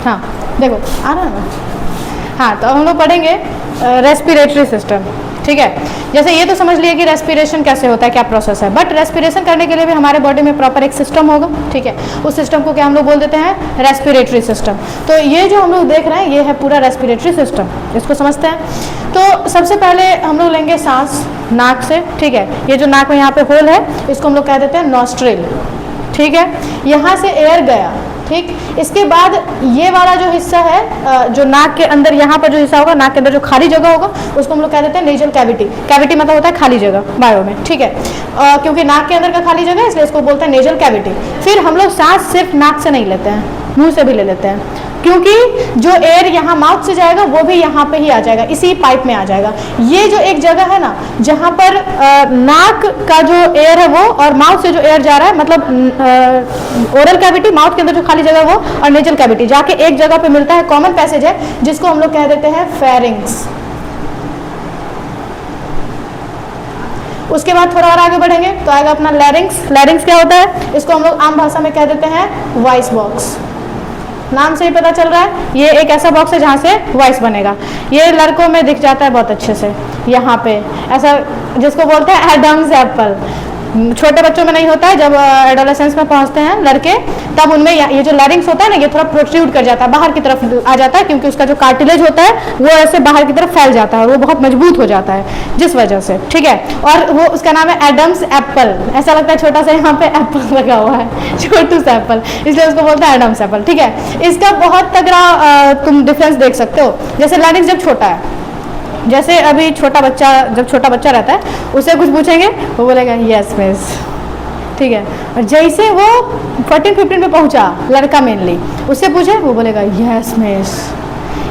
हाँ देखो आ रहा है ना। हाँ तो हम लोग पढ़ेंगे रेस्पिरेटरी सिस्टम, ठीक है। जैसे ये तो समझ लिए कि रेस्पिरेशन कैसे होता है, क्या प्रोसेस है, बट रेस्पिरेशन करने के लिए भी हमारे बॉडी में प्रॉपर एक सिस्टम होगा, ठीक है। उस सिस्टम को क्या हम लोग बोल देते हैं, रेस्पिरेटरी सिस्टम। तो ये जो हम लोग देख रहे हैं ये है पूरा रेस्पिरेटरी सिस्टम, इसको समझते हैं। तो सबसे पहले हम लोग लेंगे सांस नाक से, ठीक है। ये जो नाक में यहाँ पे होल है इसको हम लोग कह देते हैं नॉस्ट्रिल, ठीक है। यहाँ से एयर गया, ठीक। इसके बाद ये वाला जो हिस्सा है जो नाक के अंदर यहाँ पर जो हिस्सा होगा, नाक के अंदर जो खाली जगह होगा उसको हम लोग कह देते हैं नेजल कैविटी। कैविटी मतलब होता है खाली जगह बायो में, ठीक है। क्योंकि नाक के अंदर का खाली जगह है इसलिए इसको बोलते हैं नेजल कैविटी। फिर हम लोग सांस सिर्फ नाक से नहीं लेते हैं, मुंह से भी ले लेते हैं, क्योंकि जो एयर यहाँ माउथ से जाएगा वो भी यहाँ पे ही आ जाएगा, इसी पाइप में आ जाएगा। ये जो एक जगह है ना जहाँ पर नाक का जो एयर है वो और माउथ से जो एयर जा रहा है, मतलब ओरल कैविटी माउथ के अंदर जो खाली जगह वो और नेजल कैविटी जाके एक जगह पे मिलता है, कॉमन पैसेज है जिसको हम लोग कह देते हैं फेरिंग्स। उसके बाद थोड़ा और आगे बढ़ेंगे तो आएगा अपना लैरिंग्स। लैरिंग्स क्या होता है, इसको हम लोग आम भाषा में कह देते हैं वॉइस बॉक्स। नाम से ही पता चल रहा है ये एक ऐसा बॉक्स है जहाँ से वॉइस बनेगा। ये लड़कों में दिख जाता है बहुत अच्छे से, यहाँ पे ऐसा जिसको बोलते हैं एडम्स एप्पल। छोटे बच्चों में नहीं होता है, जब एडोलेसेंस में पहुँचते हैं लड़के तब उनमें ये जो लैरिंग्स होता है ना ये थोड़ा प्रोट्रूड कर जाता है, बाहर की तरफ आ जाता है, क्योंकि उसका जो कार्टिलेज होता है वो ऐसे बाहर की तरफ फैल जाता है और वो बहुत मजबूत हो जाता है जिस वजह से, ठीक है। और वो उसका नाम है एडम्स एप्पल। ऐसा लगता है छोटा सा यहाँ पे एप्पल लगा हुआ है, छोटू सा एप्पल, इसलिए उसको बोलते हैं एडम्स एप्पल, ठीक है। इसका बहुत तगड़ा तुम डिफरेंस देख सकते हो। जैसे लैरिंग्स जब छोटा है, जैसे अभी छोटा बच्चा जब छोटा बच्चा रहता है उसे कुछ पूछेंगे वो बोलेगा यस मिस, ठीक है। और जैसे वो 14-15 में पहुंचा लड़का मेनली, उससे पूछे वो बोलेगा यस मिस।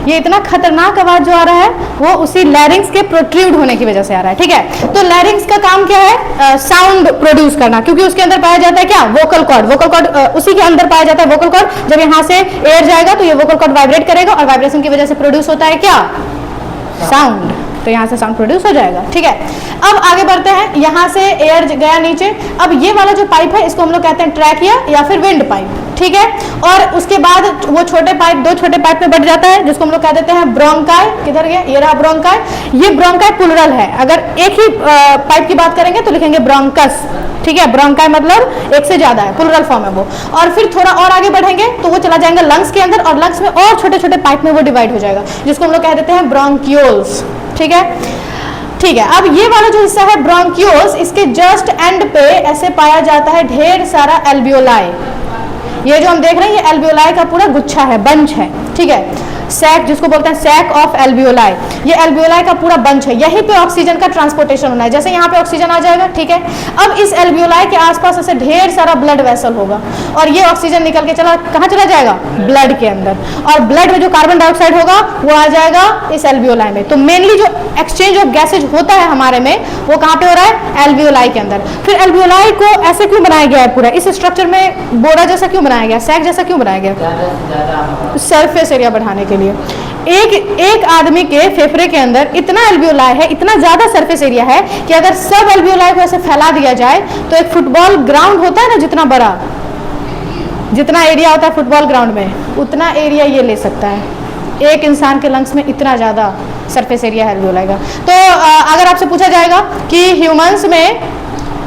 ये इतना खतरनाक आवाज जो आ रहा है वो उसी लैरिंग्स के प्रोट्रूड होने की वजह से आ रहा है, ठीक है। तो लैरिंग्स का काम क्या है, साउंड प्रोड्यूस करना, क्योंकि उसके अंदर पाया जाता है क्या, वोकल कॉर्ड। वोकल कॉर्ड उसी के अंदर पाया जाता है वोकल कॉर्ड। जब यहाँ से एयर जाएगा तो ये वोकल कॉर्ड वाइब्रेट करेगा और वाइब्रेशन की वजह से प्रोड्यूस होता है क्या, साउंड। तो यहाँ से साउंड प्रोड्यूस हो जाएगा, ठीक है। अब आगे बढ़ते हैं, यहाँ से एयर गया नीचे। अब ये वाला जो पाइप है इसको हम लोग कहते हैं ट्रैकिया या फिर विंड पाइप, ठीक है। और उसके बाद वो छोटे पाइप दो छोटे पाइप में बढ़ जाता है जिसको हम लोग कह देते हैं ब्रोंकाई। किधर गया, ये रहा ब्रोंकाई। ये ब्रोंकाई प्लुरल है, अगर एक ही पाइप की बात करेंगे तो लिखेंगे ब्रोंकस, ठीक है। ब्रोंकाई मतलब एक से ज्यादा है, प्लुरल फॉर्म है वो। और फिर थोड़ा और आगे बढ़ेंगे तो वो चला जाएगा लंग्स के अंदर और लंग्स में और छोटे छोटे पाइप में वो डिवाइड हो जाएगा जिसको हम लोग कह देते हैं ब्रोंक्यूल्स, ठीक है, ठीक है। अब ये वाला जो हिस्सा है ब्रोंक्यूल्स, इसके जस्ट एंड पे ऐसे पाया जाता है ढेर सारा एल्वियोलाई। ये जो हम देख रहे हैं ये एल्वियोलाई का पूरा गुच्छा है, बंच है, ठीक है। सैक जिसको बोलते हैं सैक ऑफ एल्वियोलाई, ये एल्वियोलाई का पूरा बंच है। यहीं पे ऑक्सीजन का ट्रांसपोर्टेशन होना है, जैसे यहाँ पे ऑक्सीजन आ जाएगा, ठीक है। अब इस एल्वियोलाई के आसपास ऐसे ढेर सारा ब्लड वेसल होगा और ये ऑक्सीजन निकल के कहाँ चला जाएगा, ब्लड के अंदर। और ब्लड में जो कार्बन डाइऑक्साइड होगा वो आ जाएगा इस एल्वियोलाई में। तो मेनली जो एक्सचेंज ऑफ गैसेज होता है हमारे में वो कहाँ पे हो रहा है, एल्वियोलाई के अंदर। फिर एल्वियोलाई को ऐसे क्यों बनाया गया है, पूरा इस स्ट्रक्चर में बोरा जैसा क्यों बनाया गया, सैक जैसा क्यों बनाया गया, सरफेस एरिया बढ़ाने के लिए। एक आदमी के फेफड़े के अंदर इतना एल्वियोलाई है, इतना ज्यादा सरफेस एरिया है कि अगर सब एल्वियोलाई को ऐसे फैला दिया जाए तो एक फुटबॉल ग्राउंड होता है ना, जितना बड़ा जितना एरिया होता है फुटबॉल ग्राउंड में उतना एरिया ये ले सकता है। एक इंसान के लंग्स में इतना ज्यादा सरफेस एरिया है एल्वियोलाई का। तो अगर आपसे पूछा जाएगा कि ह्यूमंस में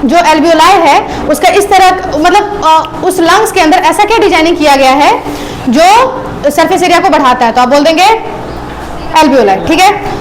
जो एल्वियोलाई है उसका इस तरह मतलब उस लंग्स के अंदर ऐसा क्या डिजाइनिंग किया गया है जो सरफेस एरिया को बढ़ाता है, तो आप बोल देंगे एल्वियोलाई, ठीक है।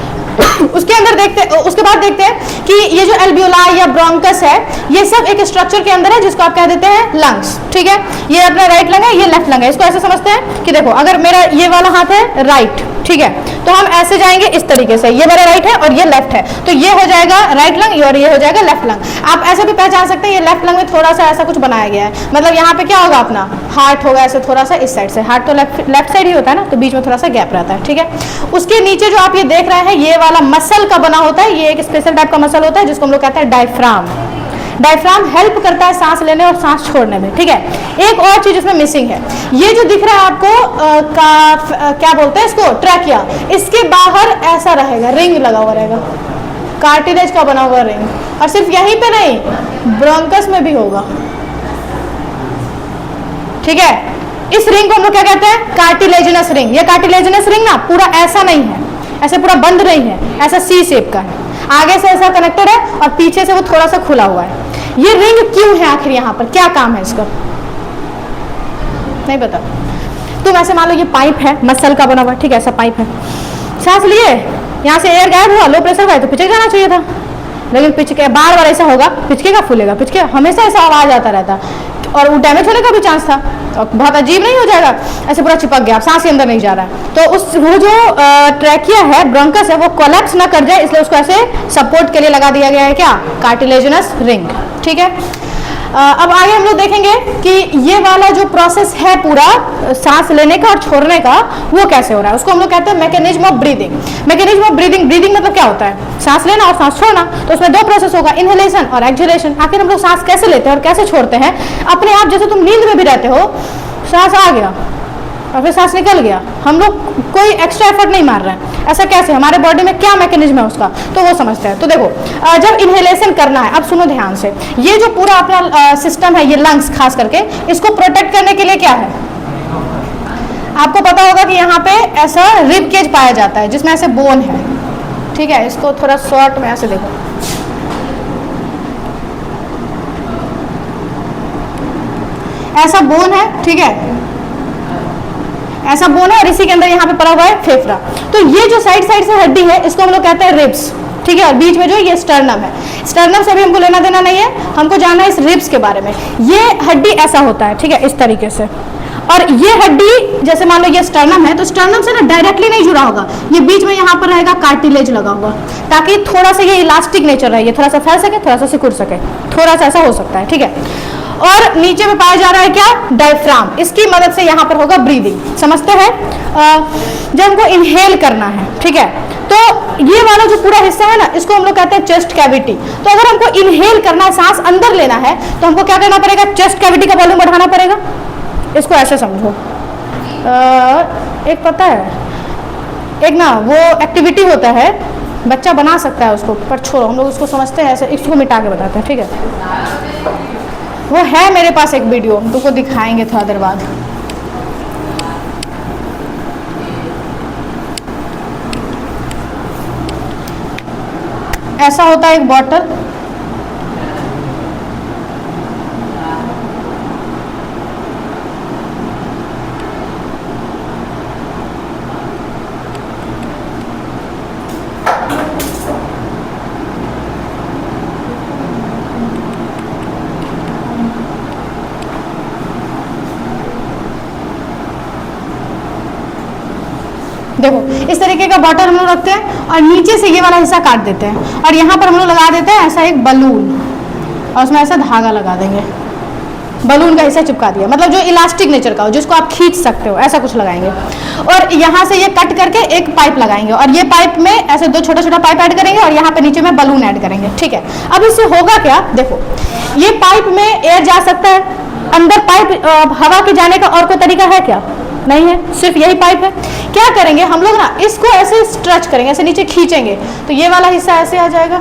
उसके अंदर उसके बाद देखते हैं कि ये जो एल्वियोलाई या ब्रोंकस है ये सब एक स्ट्रक्चर के अंदर है जिसको आप कह देते हैं लंग्स, ठीक है। ये अपना राइट लंग है, ये लेफ्ट लंग है। इसको ऐसे समझते हैं कि देखो अगर मेरा ये वाला हाथ है राइट, ठीक है, तो हम ऐसे जाएंगे इस तरीके से, ये मेरा राइट है और ये लेफ्ट है, तो ये हो जाएगा राइट लंग और ये हो जाएगा लेफ्ट लंग। आप ऐसे भी पहचान सकते हैं ये लेफ्ट लंग में थोड़ा सा ऐसा कुछ बनाया गया है, मतलब यहाँ पे क्या होगा, अपना हार्ट होगा ऐसे थोड़ा सा इस साइड से, हार्ट तो लेफ्ट साइड ही होता है ना, तो बीच में थोड़ा सा गैप रहता है, ठीक है। उसके नीचे जो आप ये देख रहे हैं ये वाला मसल का बना होता है, ये एक स्पेशल टाइप का मसल होता है जिसको हम लोग कहते हैं डायफ्राम। डायफ्राम हेल्प करता है सांस लेने और सांस छोड़ने में, ठीक है। एक और चीज इसमें मिसिंग है, ये जो दिख रहा है आपको क्या बोलते हैं इसको, ट्रैकिया। इसके बाहर ऐसा रहेगा, रिंग लगा हुआ रहेगा, कार्टिलेज का बना हुआ रिंग, और सिर्फ यहीं पे नहीं ब्रोंकस में भी होगा, ठीक है। इस रिंग को हम लोग क्या कहते हैं? Cartilaginous ring. ये कार्टिलेजिनस रिंग ना पूरा ऐसा नहीं है, ऐसे पूरा बंद नहीं है, ऐसा सी शेप का है, आगे से ऐसा कनेक्टेड है और पीछे से वो थोड़ा सा खुला हुआ है। ये रिंग क्यों है आखिर, यहाँ पर क्या काम है इसका? नहीं पता। तुम ऐसे मान लो ये पाइप है, मसल का बना हुआ, ठीक है, ऐसा पाइप है, सांस लिए, यहाँ से एयर गायब हुआ, लो प्रेशर का है तो पिचक जाना चाहिए था, लेकिन पिचके बार बार ऐसा होगा, पिचकेगा फूलेगा, पिचके हमेशा ऐसा आवाज आता रहता और वो डैमेज होने का भी चांस था और बहुत अजीब नहीं हो जाएगा, ऐसे पूरा चिपक गया, सांस के अंदर नहीं जा रहा है। तो उस वो जो ट्रैकिया है, ब्रोंकस है, वो कोलैप्स ना कर जाए इसलिए उसको ऐसे सपोर्ट के लिए लगा दिया गया है क्या? Cartilaginous ring. ठीक है, अब आगे हम लोग देखेंगे कि ये वाला जो प्रोसेस है पूरा सांस लेने का और छोड़ने का, वो कैसे हो रहा है, उसको हम लोग कहते हैं mechanism of breathing. Mechanism of breathing, breathing मतलब क्या होता है? सांस लेना और सांस छोड़ना। तो उसमें दो प्रोसेस होगा, इनहेलेशन और एक्सहेलेशन। आखिर हम लोग सांस कैसे लेते हैं और कैसे छोड़ते हैं? अपने आप, जैसे तुम नींद में भी रहते हो, सांस आ गया और फिर सांस निकल गया, हम लोग कोई एक्स्ट्रा एफर्ट नहीं मार रहे हैं, ऐसा कैसे? हमारे बॉडी में क्या मैकेनिज्म है उसका, तो वो समझते हैं। तो देखो, जब इनहेलेशन करना है, अब सुनो ध्यान से, ये जो पूरा अपना सिस्टम है, ये लंग्स खास करके, इसको प्रोटेक्ट करने के लिए क्या है? आपको पता होगा कि यहाँ पे ऐसा रिब केज पाया जाता है जिसमें ऐसे बोन है, ठीक है, इसको थोड़ा शॉर्ट में ऐसे देखो, ऐसा बोन है, ठीक है, ऐसा बोन है और इसी के अंदर यहाँ पे पड़ा हुआ है फेफड़ा। तो ये जो साइड साइड से हड्डी है इसको हम लोग कहते हैं रिब्स, ठीक है, और बीच में जो ये स्टर्नम है, स्टर्नम से भी हमको लेना देना नहीं है, हमको जानना है इस रिब्स के बारे में। ये हड्डी ऐसा होता है, ठीक है, इस तरीके से, और ये हड्डी जैसे मान लो ये स्टर्नम है, तो स्टर्नम से ना डायरेक्टली नहीं जुड़ा होगा, ये बीच में यहाँ पर रहेगा कार्टिलेज लगा हुआ, ताकि थोड़ा सा ये इलास्टिक नेचर रहे, ये थोड़ा सा फैल सके, थोड़ा सा सिकुड़ सके, थोड़ा सा ऐसा हो सकता है, ठीक है। और नीचे में पाया जा रहा है क्या? डायफ्राम, इसकी मदद से यहाँ पर होगा ब्रीदिंग, समझते हैं? जब हमको इनहेल करना है, ठीक है, तो ये वाला जो पूरा हिस्सा है ना, इसको हम लोग कहते हैं चेस्ट कैविटी। तो अगर हमको इनहेल करना है, सांस अंदर लेना है, तो हमको क्या करना पड़ेगा? चेस्ट कैविटी का वॉल्यूम बढ़ाना पड़ेगा। इसको ऐसे समझो, एक पता है, एक ना वो एक्टिविटी होता है, बच्चा बना सकता है उसको, पर छोड़ो, हम लोग उसको समझते हैं ऐसे, इसको मिटा के बताते हैं, ठीक है। वो है मेरे पास एक वीडियो, हम तुमको दिखाएंगे थोड़ा देर बाद। ऐसा होता है एक बॉटल, देखो इस तरीके का बॉटल हम लोग रखते हैं और नीचे से ये वाला हिस्सा काट देते हैं और यहाँ पर हम लोग लगा देते हैं ऐसा एक बलून और उसमें ऐसा धागा लगा देंगे, बलून का हिस्सा चिपका दिया, मतलब जो इलास्टिक नेचर का हो, जिसको आप खींच सकते हो, ऐसा कुछ लगाएंगे। और यहाँ से ये कट करके एक पाइप लगाएंगे और ये पाइप में ऐसे दो छोटा छोटा पाइप ऐड करेंगे और यहाँ पे नीचे में बलून ऐड करेंगे, ठीक है। अब इससे होगा क्या? देखो ये पाइप में एयर जा सकता है, अंदर पाइप हवा के जाने का और कोई तरीका है क्या? नहीं है, सिर्फ यही पाइप है। क्या करेंगे हम लोग ना, इसको ऐसे स्ट्रेच करेंगे, ऐसे नीचे खींचेंगे तो ये वाला हिस्सा ऐसे आ जाएगा,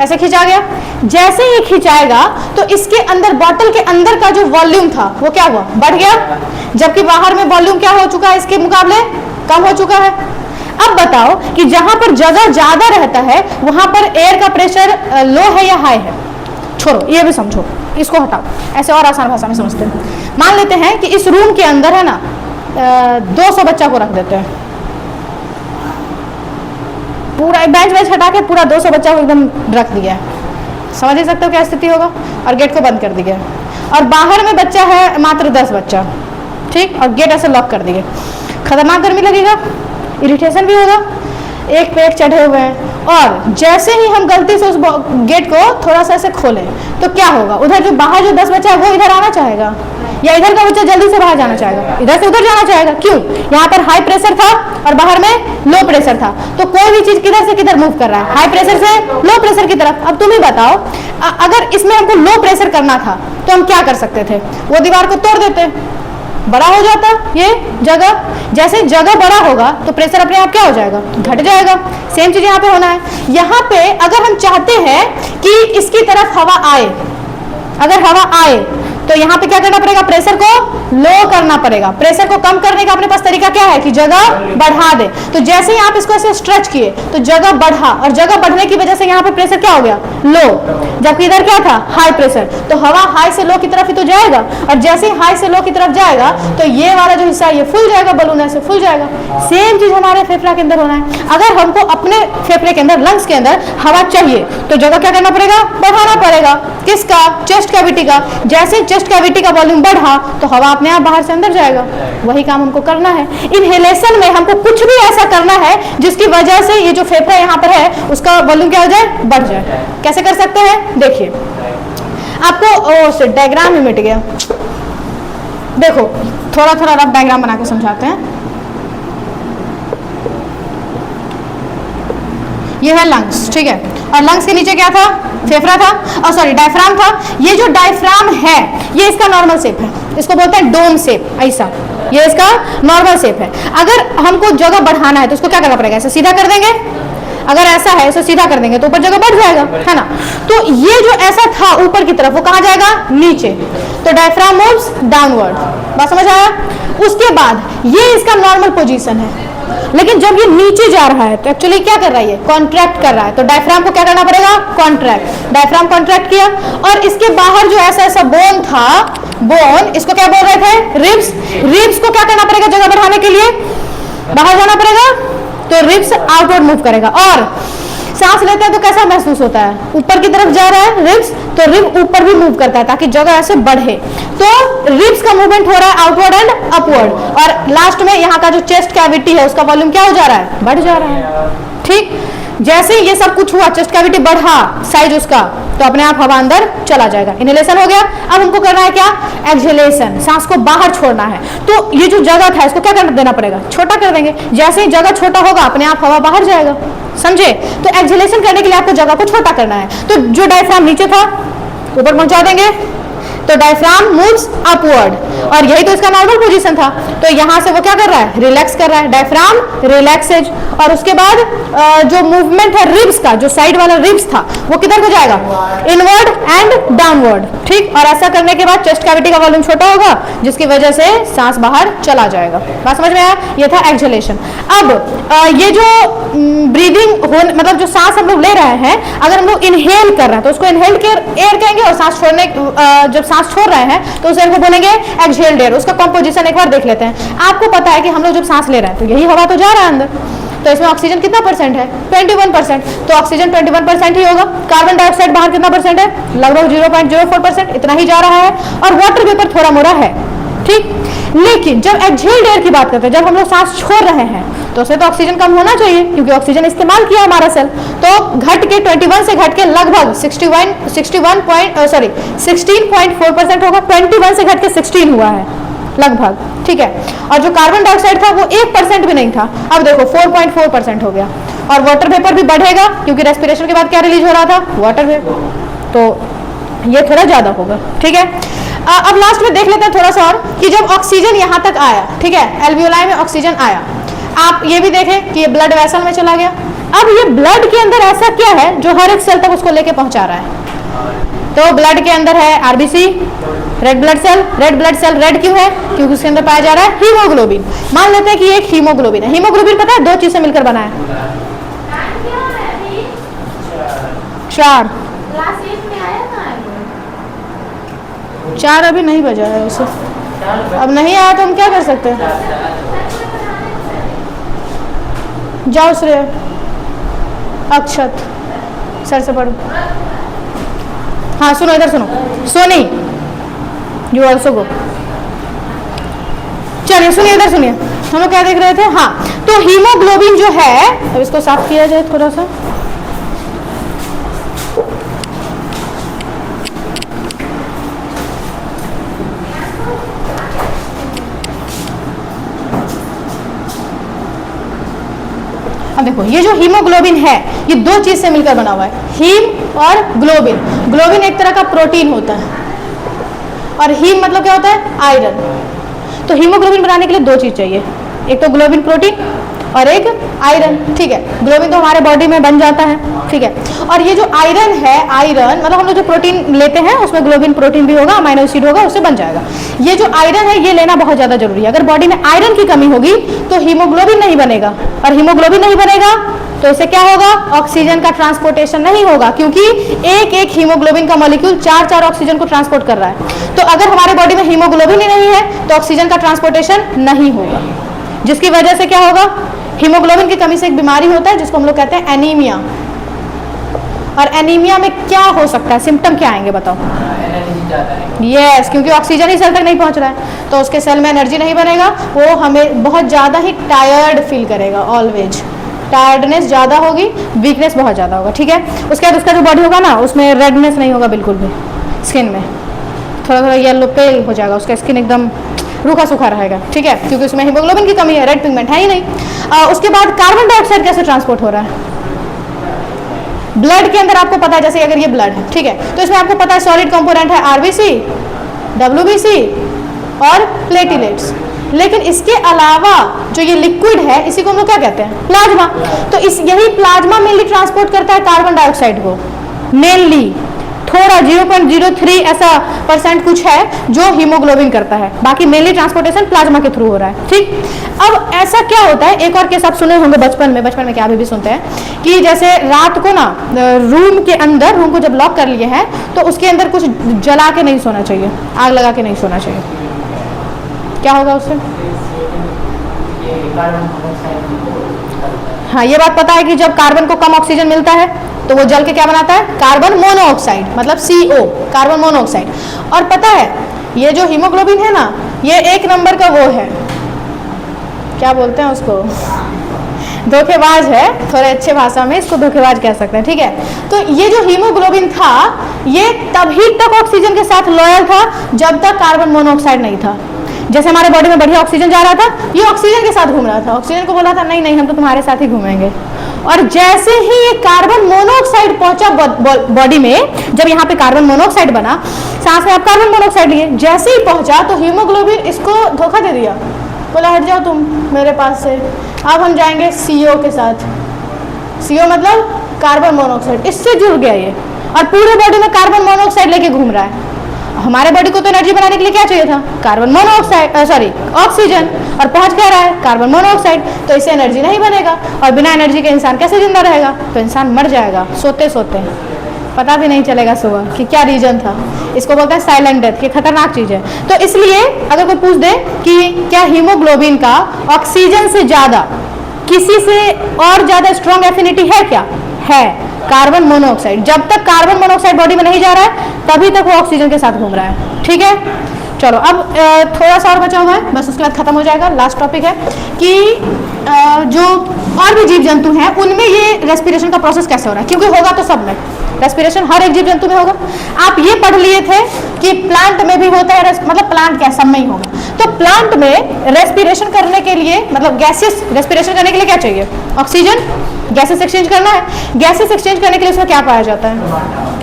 ऐसे खींचा गया। जैसे ही खिंचाएगा तो इसके अंदर, बॉटल के अंदर का जो वॉल्यूम था वो क्या हुआ? बढ़ गया, जबकि बाहर में वॉल्यूम क्या हो चुका है? इसके मुकाबले कम हो चुका है। अब बताओ कि जहां पर जगह ज्यादा रहता है वहां पर एयर का प्रेशर लो है या हाई है? छोड़ो, ये भी समझो, इसको हटाओ, ऐसे और आसान भाषा में समझते हैं। मान लेते हैं कि इस रूम के अंदर है ना 200 बच्चा को रख देते हैं, पूरा बेंच बेंच हटा के पूरा 200 बच्चा को एकदम रख दिया है, समझ ही सकते हो क्या स्थिति होगा। और गेट को बंद कर दिया और बाहर में बच्चा है मात्र 10 बच्चा, ठीक, और गेट ऐसे लॉक कर दिए। खतरनाक गर्मी लगेगा, इरिटेशन भी होगा, एक पे एक चढ़े हुए हैं। और जैसे ही हम गलती से उस गेट को थोड़ा सा ऐसे खोलें तो क्या होगा? उधर जो बाहर जो 10 बच्चा है वो इधर आना चाहेगा या इधर का बच्चा जल्दी से बाहर जाना चाहेगा? इधर से उधर जाना चाहेगा। क्यों? यहाँ पर हाई प्रेशर था और बाहर में लो प्रेशर था, तो कोई भी चीज किधर से किधर मूव कर रहा है? हाई प्रेशर से लो प्रेशर की तरफ। अब तुम ही बताओ, अगर इसमें हमको लो प्रेशर करना था तो हम क्या कर सकते थे? वो दीवार को तोड़ देते, बड़ा हो जाता ये जगह। जैसे जगह बड़ा होगा तो प्रेशर अपने आप क्या हो जाएगा? घट जाएगा। सेम चीज यहाँ पे होना है। यहाँ पे अगर हम चाहते हैं कि इसकी तरफ हवा आए, अगर हवा आए तो यहाँ पे क्या करना पड़ेगा, प्रेशर को लो करना पड़ेगा। प्रेशर को कम करने का अपने पास तरीका क्या है कि जगह बढ़ा दे। तो जैसे ही आप इसको ऐसे स्ट्रेच किए तो जगह बढ़ा, और जगह बढ़ने की वजह से यहाँ पे प्रेशर क्या हो गया, लो, जबकि इधर क्या था, हाई प्रेशर। तो हवा हाई से लो की तरफ ही तो जाएगा, और जैसे ही हाई से लो की तरफ जाएगा तो ये वाला जो हिस्सा है ये फूल जाएगा, बलून ऐसे फूल जाएगा। सेम चीज हमारे फेफड़ा के अंदर होना है। अगर हमको अपने फेफड़े के अंदर, लंग्स के अंदर हवा चाहिए तो जगह क्या करना पड़ेगा, बढ़ाना पड़ेगा। किसका, चेस्ट कैविटी का। जैसे चेस्ट कैविटी का वॉल्यूम बढ़ा तो हवा अपने आप बाहर से अंदर जाएगा। वही काम हमको करना है। इनहेलेशन में हमको कुछ भी ऐसा करना है जिसकी वजह से ये जो फेफड़ा यहाँ पर है उसका वॉल्यूम क्या हो जाए, बढ़ जाए। कैसे कर सकते हैं, देखिए आपको डायग्राम में मिट गया, देखो थोड़ा थोड़ा रफ डायग्राम बना के समझाते हैं। ये है लंग्स, ठीक है, और लंग्स के नीचे क्या था, फेफड़ा था, और सॉरी डायफ्राम था। ये जो डायफ्राम है ये इसका नॉर्मल शेप है, इसको बोलते हैं डोम शेप, ऐसा ये इसका नॉर्मल शेप है। अगर हमको जगह बढ़ाना है तो उसको क्या करना पड़ेगा, ऐसे सीधा कर देंगे। अगर ऐसा है इसे सीधा कर देंगे तो ऊपर जगह बढ़ जाएगा, है ना। तो ये जो ऐसा था ऊपर की तरफ वो कहाँ जाएगा, नीचे। तो डायफ्राम मूव्स डाउनवर्ड, बात समझ आया। उसके बाद ये इसका नॉर्मल पोजीशन है, लेकिन जब ये नीचे जा रहा है तो एक्चुअली क्या कर रहा है, ये कॉन्ट्रैक्ट कर रहा है। तो डायफ्राम को क्या करना पड़ेगा, कॉन्ट्रैक्ट। डायफ्राम कॉन्ट्रैक्ट किया, और इसके बाहर जो ऐसा ऐसा बोन था, बोन, इसको क्या बोल रहे थे, रिब्स। रिब्स को क्या करना पड़ेगा, जगह बढ़ाने के लिए बाहर जाना पड़ेगा, तो रिब्स आउटवर्ड मूव करेगा। और सांस लेते हैं तो कैसा महसूस होता है, ऊपर की तरफ जा रहा है रिब्स, तो रिब ऊपर भी मूव करता है ताकि जगह ऐसे बढ़े। तो रिब्स का मूवमेंट हो रहा है आउटवर्ड एंड अपवर्ड, और लास्ट में यहाँ का जो चेस्ट कैविटी है उसका वॉल्यूम क्या हो जा रहा है, बढ़ जा रहा है। ठीक, जैसे ये सब कुछ हुआ, चेस्ट कैविटी बढ़ा साइज उसका, तो अपने आप हवा अंदर चला जाएगा। इनहेलेशन हो गया। अब हमको करना है क्या, एक्सहेलेशन, सांस को बाहर छोड़ना है। तो ये जो जगह था इसको क्या कर देना पड़ेगा, छोटा कर देंगे। जैसे ही जगह छोटा होगा अपने आप हवा बाहर जाएगा, समझे। तो एक्सहेलेशन करने के लिए आपको जगह को छोटा करना है। तो जो डायफ्राम नीचे था ऊपर पहुंचा देंगे, तो डायफ्राम मूव्स अपवर्ड, और यही तो इसका नॉर्मल पोजीशन था। तो यहाँ से वो क्या कर रहा है, रिलैक्स कर रहा है, डायफ्राम रिलैक्सेज। और उसके बाद जो मूवमेंट है रिब्स का, जो साइड वाला रिब्स था वो किधर को जाएगा, इनवर्ड एंड डाउनवर्ड। ठीक, और ऐसा करने के बाद चेस्ट कैविटी का वॉल्यूम छोटा होगा जिसकी वजह से सांस बाहर चला जाएगा। बात समझ में आया, ये था एक्सहेलेशन। अब ये जो ब्रीदिंग हो, मतलब जो सांस हम लोग ले रहे हैं, अगर हम लोग इनहेल कर रहे हैं तो उसको इनहेल एयर कहेंगे, और सांस छोड़ने जब सांस छोड़ रहे हैं तो उसे बोलेंगे एक्सहेल्ड एयर। उसका कंपोजिशन एक बार देख लेते हैं। आपको पता है कि हम लोग जब सांस ले रहे हैं तो यही हवा तो जा रहा है अंदर, तो इसमें ऑक्सीजन कितना परसेंट है, 21%। तो ऑक्सीजन 21% ही होगा। कार्बन डाइऑक्साइड बाहर कितना परसेंट है, लगभग 0.04%, इतना ही जा रहा है। और वाटर वेपर थोड़ा मोड़ा है, ठीक। लेकिन जब एक्सहेल्ड एयर की बात करते हैं, जब हम लोग सांस छोड़ रहे हैं तो उसे तो ऑक्सीजन कम होना चाहिए, क्योंकि ऑक्सीजन इस्तेमाल किया हमारा सेल। तो घट के 21 से घट के लगभग 16.4% होगा। 21 से घट के 16 हुआ है लगभग, ठीक है। और जो कार्बन डाइऑक्साइड था वो 1% भी नहीं था, अब देखो 4.4% हो गया। और वाटर वेपर भी बढ़ेगा क्योंकि रेस्पिरेशन के बाद क्या रिलीज हो रहा था, वाटर वेपर, तो ये थोड़ा ज्यादा होगा, ठीक है। अब लास्ट में देख लेते हैं थोड़ा सा और, कि जब ऑक्सीजन यहाँ तक आया, ठीक है, एल्वियोलाई में ऑक्सीजन आया, आप ये भी देखें कि ये ब्लड वेसल में चला गया। अब ये ब्लड के अंदर ऐसा क्या है जो हर एक सेल तक उसको लेके पहुंचा रहा है, तो ब्लड के अंदर है RBC, red blood cell. Red blood cell red क्यों है, क्योंकि उसके अंदर पाया जा रहा है हीमोग्लोबिन। मान लेते हैं कि ये एक हीमोग्लोबिन है। हीमोग्लोबिन पता है दो चीज से मिलकर बना है, 4 अभी नहीं बजा है उसे, अब नहीं आया तो हम क्या कर सकते हैं। जाओ श्रेय, अक्षत, सर से पढ़ो। हाँ सुनो, इधर सुनो, सोनी यू ऑल्सो गो। चलिए सुनिए, इधर सुनिए, हम लोग क्या देख रहे थे। हाँ, तो हीमोग्लोबिन जो है, अब इसको साफ किया जाए थोड़ा सा। अब देखो, ये जो हीमोग्लोबिन है ये दो चीज से मिलकर बना हुआ है, हीम और ग्लोबिन। ग्लोबिन एक तरह का प्रोटीन होता है, और हीम मतलब क्या होता है, आयरन। तो हीमोग्लोबिन बनाने के लिए दो चीज चाहिए, एक तो ग्लोबिन प्रोटीन और एक आयरन, ठीक है। ग्लोबिन तो हमारे बॉडी में बन जाता है, ठीक है। और ये जो आयरन है, आयरन मतलब हम लोग जो प्रोटीन लेते हैं उसमें ग्लोबिन प्रोटीन भी होगा, अमाइनो एसिड होगा, उससे बन जाएगा। ये जो आयरन है ये लेना बहुत ज़्यादा जरूरी है। अगर बॉडी में आयरन की कमी होगी तो हीमोग्लोबिन नहीं बनेगा, और हीमोग्लोबिन नहीं बनेगा तो इससे क्या होगा, ऑक्सीजन का ट्रांसपोर्टेशन नहीं होगा, क्योंकि एक एक हीमोग्लोबिन का मॉलिक्यूल 4 ऑक्सीजन को ट्रांसपोर्ट कर रहा है। तो अगर हमारे बॉडी में हीमोग्लोबिन ही नहीं है तो ऑक्सीजन का ट्रांसपोर्टेशन नहीं होगा, जिसकी वजह से क्या होगा, हीमोग्लोबिन की कमी से एक बीमारी होता है जिसको हम लोग कहते हैं एनीमिया। और एनीमिया में क्या हो सकता है, सिम्टम क्या आएंगे बताओ? यस, क्योंकि ऑक्सीजन ही सेल तक नहीं पहुंच रहा है तो उसके सेल में एनर्जी नहीं बनेगा, वो हमें बहुत ज़्यादा ही टायर्ड फील करेगा, ऑलवेज टायर्डनेस ज़्यादा होगी, वीकनेस बहुत ज़्यादा होगा, ठीक है। उसके बाद उसका जो बॉडी होगा ना उसमें रेडनेस नहीं होगा बिल्कुल भी, स्किन में थोड़ा थोड़ा येलो पेल हो जाएगा, उसका स्किन एकदम रूखा सूखा रहेगा, ठीक है, क्योंकि उसमें हीमोग्लोबिन की कमी है, रेड पिगमेंट है ही नहीं। उसके बाद कार्बन डाइऑक्साइड कैसे ट्रांसपोर्ट हो रहा है? ब्लड के अंदर आपको पता है, जैसे अगर ये ब्लड है, ठीक है, तो इसमें आपको पता है सॉलिड कंपोनेंट है आरबीसी, डब्ल्यूबीसी और प्लेटलेट्स। लेकिन इसके अलावा जो ये लिक्विड है इसी को हम लोग क्या कहते हैं, प्लाज्मा। तो इस यही प्लाज्मा मेनली ट्रांसपोर्ट करता है कार्बन डाइऑक्साइड को, मेनली थोड़ा 0.03 ऐसा % कुछ है जो हीमोग्लोबिन करता है, बाकी मेनली ट्रांसपोर्टेशन प्लाज्मा के थ्रू हो रहा है, ठीक। अब ऐसा क्या होता है, एक और केस आप सुने होंगे बचपन में क्या अभी भी सुनते हैं कि जैसे रात को ना रूम के अंदर, रूम को जब लॉक कर लिए हैं तो उसके अंदर कुछ जला के नहीं सोना चाहिए, आग लगा के नहीं सोना चाहिए। क्या होगा उससे? हाँ, ये बात पता है कि जब कार्बन को कम ऑक्सीजन मिलता है तो वो जल के क्या बनाता है, कार्बन मोनोऑक्साइड, मतलब CO, कार्बन मोनोऑक्साइड। और पता है ये जो हीमोग्लोबिन है ना, ये 1 नंबर का वो है, क्या बोलते हैं उसको, धोखेबाज है, थोड़े अच्छे भाषा में इसको धोखेबाज कह सकते हैं, ठीक है। तो ये जो हीमोग्लोबिन था ये तभी तक ऑक्सीजन के साथ लॉयल था जब तक कार्बन मोनोऑक्साइड नहीं था। जैसे हमारे बॉडी में बढ़िया ऑक्सीजन जा रहा था, ये ऑक्सीजन के साथ घूम रहा था, ऑक्सीजन को बोला था नहीं नहीं हम तो तुम्हारे साथ ही घूमेंगे। और जैसे ही ये कार्बन मोनोऑक्साइड पहुंचा बॉडी में, जब यहाँ पे कार्बन मोनोऑक्साइड बना, सांस में आप कार्बन मोनोऑक्साइड लिए, जैसे ही पहुंचा तो हीमोग्लोबिन इसको धोखा दे दिया, बोला हट जाओ तुम मेरे पास से, अब हम जाएंगे CO के साथ। CO मतलब कार्बन मोनोऑक्साइड, इससे जुड़ गया ये, और पूरे बॉडी में कार्बन मोनोऑक्साइड लेके घूम रहा है। हमारे बॉडी को तो एनर्जी बनाने के लिए क्या चाहिए था, कार्बन मोनोऑक्साइड, सॉरी ऑक्सीजन, और पहुंच क्या रहा है कार्बन मोनोऑक्साइड, तो इससे एनर्जी नहीं बनेगा, और बिना एनर्जी के इंसान कैसे जिंदा रहेगा, तो इंसान मर जाएगा सोते सोते, पता भी नहीं चलेगा सुबह कि क्या रीजन था। इसको बोलते हैं साइलेंट डेथ, ये खतरनाक चीज है। तो इसलिए अगर कोई पूछ दे कि क्या हीमोग्लोबिन का ऑक्सीजन से ज्यादा किसी से और ज्यादा स्ट्रॉन्ग एफिनिटी है, क्या है, कार्बन मोनोऑक्साइड। जब तक कार्बन मोनोऑक्साइड बॉडी में नहीं जा रहा है तभी तक वो ऑक्सीजन के साथ घूम रहा है, ठीक है। चलो अब थोड़ा सा और बचा हुआ है, बस उसके बाद खत्म हो जाएगा। लास्ट टॉपिक है कि जो और भी जीव जंतु हैं उनमें ये रेस्पिरेशन का प्रोसेस कैसे हो रहा है, क्योंकि होगा तो सब में, रेस्पिरेशन हर एक जीव जंतु में होगा। आप ये पढ़ लिए थे कि प्लांट में भी होता है, मतलब प्लांट क्या सब में ही होगा। तो प्लांट में रेस्पिरेशन करने के लिए, मतलब गैसेस रेस्पिरेशन करने के लिए क्या चाहिए, ऑक्सीजन, गैसेस एक्सचेंज करना है। गैसेस एक्सचेंज करने के लिए उसमें क्या पाया जाता है,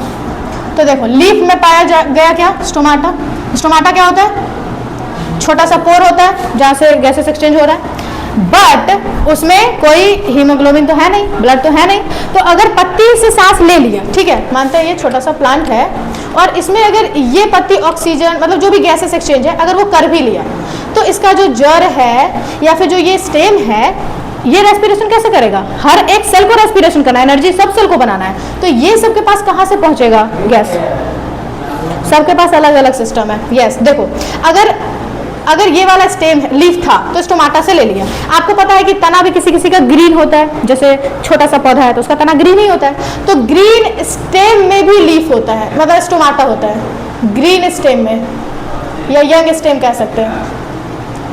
तो देखो लीफ में पाया गया क्या, स्टोमाटा। स्टोमाटा क्या होता है, छोटा सा पोर होता है जहाँ से गैसेस एक्सचेंज हो रहा है, बट उसमें कोई हीमोग्लोबिन तो है नहीं, ब्लड तो है नहीं। तो अगर पत्ती से सांस ले लिया, ठीक है, मानते हैं ये छोटा सा प्लांट है और इसमें अगर ये पत्ती ऑक्सीजन मतलब जो भी गैसेस एक्सचेंज है अगर वो कर भी लिया, तो इसका जो जड़ है या फिर जो ये स्टेम है ये रेस्पिरेशन कैसे करेगा, हर एक सेल को रेस्पिरेशन करना है, एनर्जी सब सेल को बनाना है। तो ये सबके पास कहाँ से पहुंचेगा गैस, सबके पास अलग अलग सिस्टम है। यस देखो, अगर ये वाला स्टेम लीफ था तो स्टोमाटा से ले लिया। आपको पता है कि तना भी किसी किसी का ग्रीन होता है, जैसे छोटा सा पौधा है तो उसका तना ग्रीन ही होता है। तो ग्रीन स्टेम में भी लीफ होता है, मतलब स्टोमाटा होता है ग्रीन स्टेम में, या यंग स्टेम कह सकते हैं,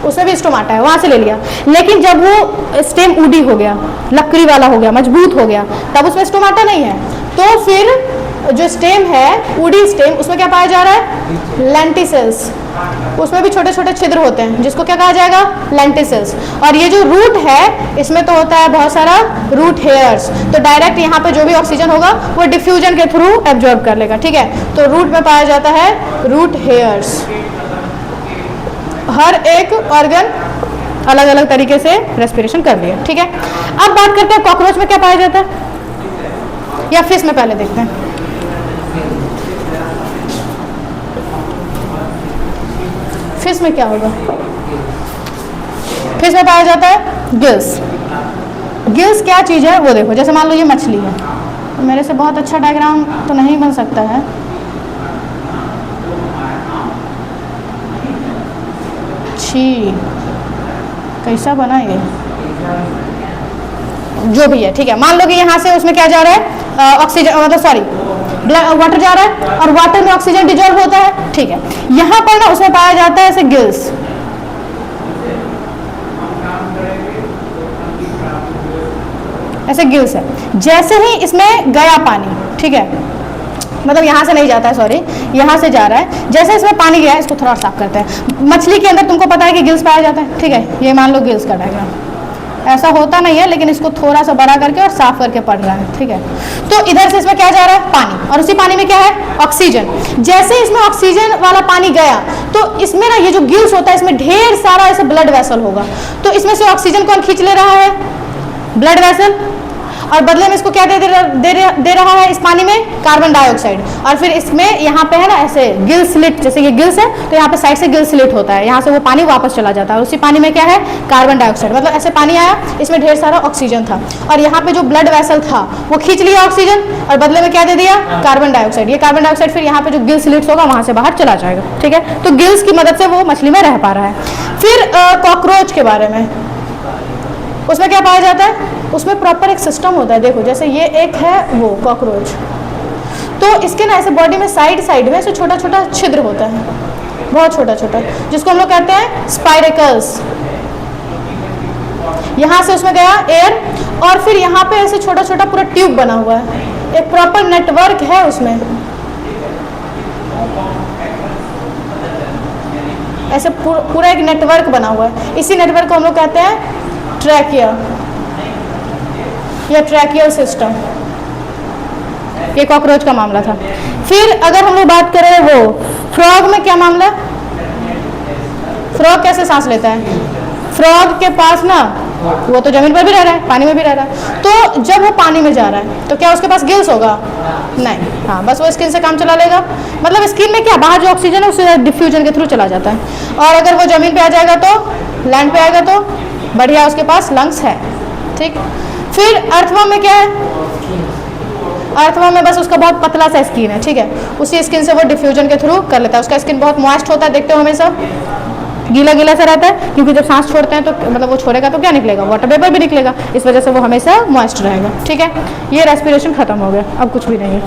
उसमें भी स्टोमाटा है, वहां से ले लिया। लेकिन जब वो स्टेम ऊडी हो गया, लकड़ी वाला हो गया, मजबूत हो गया, तब उसमें स्टोमाटा नहीं है। तो फिर जो स्टेम है ऊडी स्टेम, उसमें क्या पाया जा रहा है, लेंटिसेल्स। उसमें भी छोटे छोटे छिद्र होते हैं जिसको क्या कहा जाएगा, लेंटिसेल्स। और ये जो रूट है इसमें तो होता है बहुत सारा रूट हेयर्स। तो डायरेक्ट यहाँ पे जो भी ऑक्सीजन होगा वो डिफ्यूजन के थ्रू एब्जॉर्ब कर लेगा, ठीक है। तो रूट में पाया जाता है रूट हेयर्स। हर एक ऑर्गन अलग अलग तरीके से रेस्पिरेशन कर लिया, ठीक है। अब बात करते हैं कॉकरोच में क्या पाया जाता है, या फिश में पहले देखते हैं। फिश में क्या होगा, फिश में पाया जाता है गिल्स। गिल्स क्या चीज़ है वो देखो, जैसे मान लो ये मछली है, तो मेरे से बहुत अच्छा डायग्राम तो नहीं बन सकता है, छी कैसा बना ये, जो भी है, ठीक है। मान लो कि यहाँ से उसमें क्या जा रहा है, ऑक्सीजन, मतलब सॉरी वाटर जा रहा है, और वाटर में ऑक्सीजन डिजॉल्व होता है, ठीक है। यहाँ पर ना उसमें पाया जाता है ऐसे गिल्स, ऐसे गिल्स है। जैसे ही इसमें गया पानी, ठीक है, मतलब यहाँ से नहीं जाता है, सॉरी यहाँ से जा रहा है, जैसे इसमें पानी गया है, इसको थोड़ा साफ करते हैं। मछली के अंदर तुमको पता है कि गिल्स पाया जाता है, ठीक है, ये मान लो गिल्स का डायग्राम, ऐसा होता नहीं है लेकिन इसको थोड़ा सा बड़ा करके और साफ करके पढ़ रहा है, ठीक है। तो इधर से इसमें क्या जा रहा है, पानी, और उसी पानी में क्या है, ऑक्सीजन। जैसे इसमें ऑक्सीजन वाला पानी गया तो इसमें ना ये जो गिल्स होता है, इसमें ढेर सारा ऐसे ब्लड वेसल होगा, तो इसमें से ऑक्सीजन कौन खींच ले रहा है, ब्लड वेसल, और बदले में इसको क्या दे रहा है इस पानी में, कार्बन डाइऑक्साइड। और फिर इसमें यहाँ पे है ना ऐसे गिल स्लिट, जैसे ये गिल्स है तो यहाँ पे साइड से गिल स्लिट होता है, यहाँ से वो पानी वापस चला जाता है, और उसी पानी में क्या है, कार्बन डाइऑक्साइड। मतलब ऐसे पानी आया, इसमें ढेर सारा ऑक्सीजन था, और यहाँ पे जो ब्लड वेसल था वो खींच लिया ऑक्सीजन, और बदले में क्या दे दिया, कार्बन डाइऑक्साइड। ये कार्बन डाइऑक्साइड फिर यहाँ पे जो गिल स्लिट्स होगा वहाँ से बाहर चला जाएगा, ठीक है। तो गिल्स की मदद से वो मछली में रह पा रहा है। फिर कॉकरोच के बारे में, उसमें क्या पाया जाता है, उसमें प्रॉपर एक सिस्टम होता है। देखो जैसे ये एक है वो कॉकरोच, तो इसके ना ऐसे बॉडी में साइड साइड में ऐसे छोटा छोटा छिद्र होता है, बहुत छोटा छोटा, जिसको हम लोग कहते हैं स्पाइरेकल्स। यहाँ से उसमें गया एयर, और फिर यहाँ पे ऐसे छोटा छोटा पूरा ट्यूब बना हुआ है, एक प्रॉपर नेटवर्क है उसमें, ऐसे पूरा एक नेटवर्क बना हुआ है। इसी नेटवर्क को हम लोग कहते हैं ट्रैकिया या ट्रैकियल सिस्टम। ये कॉकरोच का मामला था। फिर अगर हम लोग बात करें वो फ्रॉग में क्या मामला, फ्रॉग कैसे सांस लेता है, फ्रॉग के पास ना वो तो जमीन पर भी रह रहा है, पानी में भी रह रहा है, तो जब वो पानी में जा रहा है तो क्या उसके पास गिल्स होगा, नहीं, हाँ बस वो स्किन से काम चला लेगा। मतलब स्किन में क्या, बाहर जो ऑक्सीजन है उसे डिफ्यूजन के थ्रू चला जाता है। और अगर वो जमीन पे आ जाएगा तो, लैंड पे आएगा तो बढ़िया उसके पास लंग्स है, ठीक। फिर अर्थवर्म में क्या है, अर्थवर्म में बस उसका बहुत पतला सा स्किन है, ठीक है, उसी स्किन से वो डिफ्यूजन के थ्रू कर लेता है। उसका स्किन बहुत मॉइस्ट होता है, देखते हो हमेशा गीला गीला सा रहता है, क्योंकि जब सांस छोड़ते हैं तो मतलब वो छोड़ेगा तो क्या निकलेगा, वाटर वेपर भी निकलेगा, इस वजह से वो हमेशा मॉइस्ट रहेगा, ठीक है। ये रेस्पिरेशन खत्म हो गया, अब कुछ भी नहीं है।